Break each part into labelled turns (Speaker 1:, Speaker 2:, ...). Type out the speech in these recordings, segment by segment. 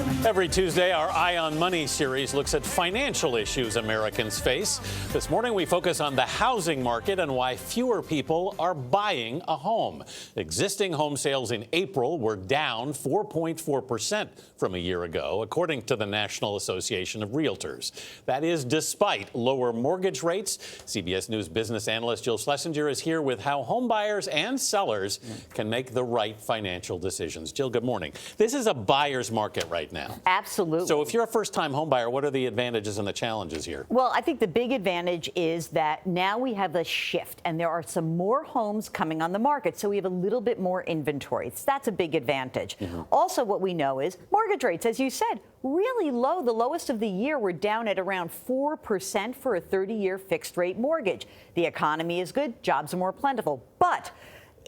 Speaker 1: Every Tuesday, our Eye on Money series looks at financial issues Americans face. This morning, we focus on the housing market and why fewer people are buying a home. Existing home sales in April were down 4.4% from a year ago, according to the National Association of Realtors. That is despite lower mortgage rates. CBS News business analyst Jill Schlesinger is here with how home buyers and sellers can make the right financial decisions. Jill, good morning. This is a buyer's market right now.
Speaker 2: Absolutely.
Speaker 1: So if you're a first-time home buyer, what are the advantages and the challenges here?
Speaker 2: Well, I think the big advantage is that now we have a shift and there are some more homes coming on the market. So we have a little bit more inventory. So that's a big advantage. Also, what we know is mortgage rates, as you said, really low. The lowest of the year were down at around 4% for a 30-year fixed rate mortgage. The economy is good. Jobs are more plentiful. But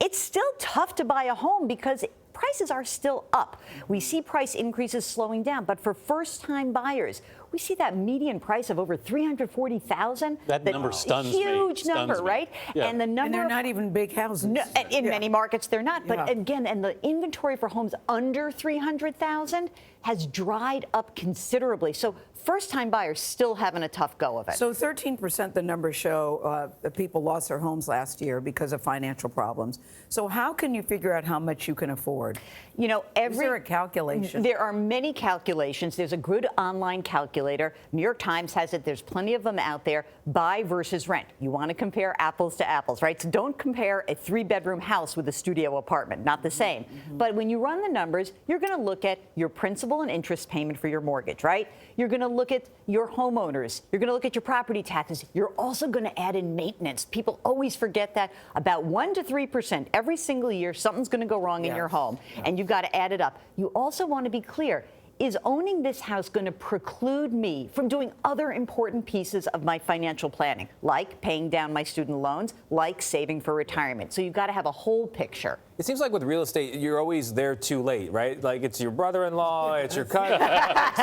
Speaker 2: it's still tough to buy a home because prices are still up. We see price increases slowing down, but for first-time buyers, we see that median price of over $340,000.
Speaker 1: That number stuns me.
Speaker 2: Huge number,
Speaker 1: Stuns me.
Speaker 2: right?
Speaker 1: Yeah.
Speaker 2: And the number
Speaker 3: And they're not even big houses.
Speaker 2: No, in many markets, they're not. But
Speaker 3: Yeah.
Speaker 2: again, and the inventory for homes under $300,000 has dried up considerably. So first-time buyers still having a tough go of it.
Speaker 3: So 13%, the numbers show that people lost their homes last year because of financial problems. So how can you figure out how much you can afford?
Speaker 2: You know,
Speaker 3: Is there a calculation?
Speaker 2: There are many calculations. There's a good online calculator. New York Times has it. There's plenty of them out there. Buy versus rent. You want to compare apples to apples, right? So don't compare a 3-bedroom house with a studio apartment. Not the same. But when you run the numbers, you're going to look at your principal and interest payment for your mortgage, right? You're going to look at your homeowners. You're going to look at your property taxes. You're also going to add in maintenance. People always forget that about 1 to 3% every single year, something's going to go wrong in your home, and you've got to add it up. You also want to be clear. Is owning this house going to preclude me from doing other important pieces of my financial planning, like paying down my student loans, like saving for retirement? So you've got to have a whole picture.
Speaker 4: It seems like with real estate, you're always there too late, right? Like it's your brother-in-law, it's your cousin.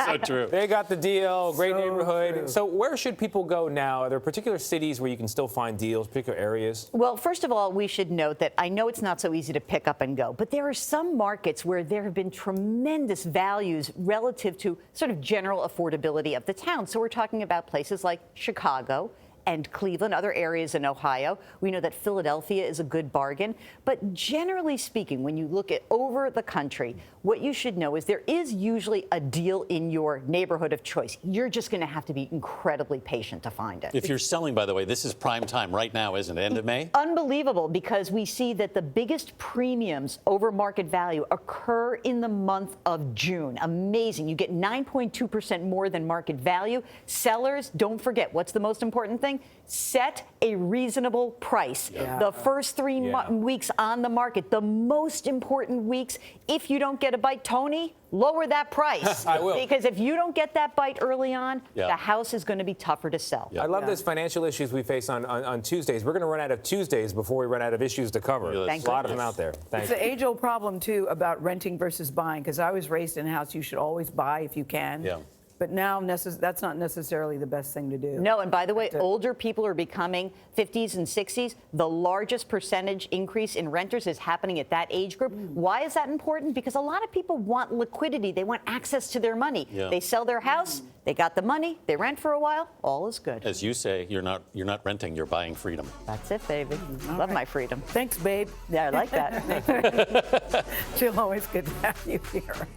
Speaker 1: So true.
Speaker 4: They got the deal, great
Speaker 3: So
Speaker 4: neighborhood.
Speaker 3: true.
Speaker 4: So where should people go now? Are there particular cities where you can still find deals, particular areas?
Speaker 2: Well, first of all, we should note that I know it's not so easy to pick up and go, but there are some markets where there have been tremendous values relative to sort of general affordability of the town. So we're talking about places like Chicago and Cleveland, other areas in Ohio. We know that Philadelphia is a good bargain. But generally speaking, when you look at over the country, what you should know is there is usually a deal in your neighborhood of choice. You're just going to have to be incredibly patient to find it.
Speaker 1: If you're selling, by the way, this is prime time right now, isn't it? End of May?
Speaker 2: Unbelievable, because we see that the biggest premiums over market value occur in the month of June. Amazing. You get 9.2% more than market value. Sellers, don't forget, what's the most important thing? Set a reasonable price. The first 3 weeks on the market, the most important weeks. If you don't get a bite, Tony, lower that price.
Speaker 4: I will.
Speaker 2: Because if you don't get that bite early on, the house is going to be tougher to sell.
Speaker 4: I love those financial issues we face on Tuesdays. We're going to run out of Tuesdays before we run out of issues to cover.
Speaker 1: Thank
Speaker 4: There's a lot of them out there. Thanks.
Speaker 3: It's an age-old problem, too, about renting versus buying, because I was raised in a house you should always buy if you can.
Speaker 1: Yeah.
Speaker 3: But now that's not necessarily the best thing to do.
Speaker 2: No, and by the way, older people are becoming 50s and 60s. The largest percentage increase in renters is happening at that age group. Why is that important? Because a lot of people want liquidity. They want access to their money. They sell their house, they got the money, they rent for a while, all is good.
Speaker 1: As you say, you're not renting, you're buying freedom.
Speaker 2: That's it, baby. Love my freedom.
Speaker 3: Thanks, babe.
Speaker 2: Yeah, I like that.
Speaker 3: Jill, always good to have you here.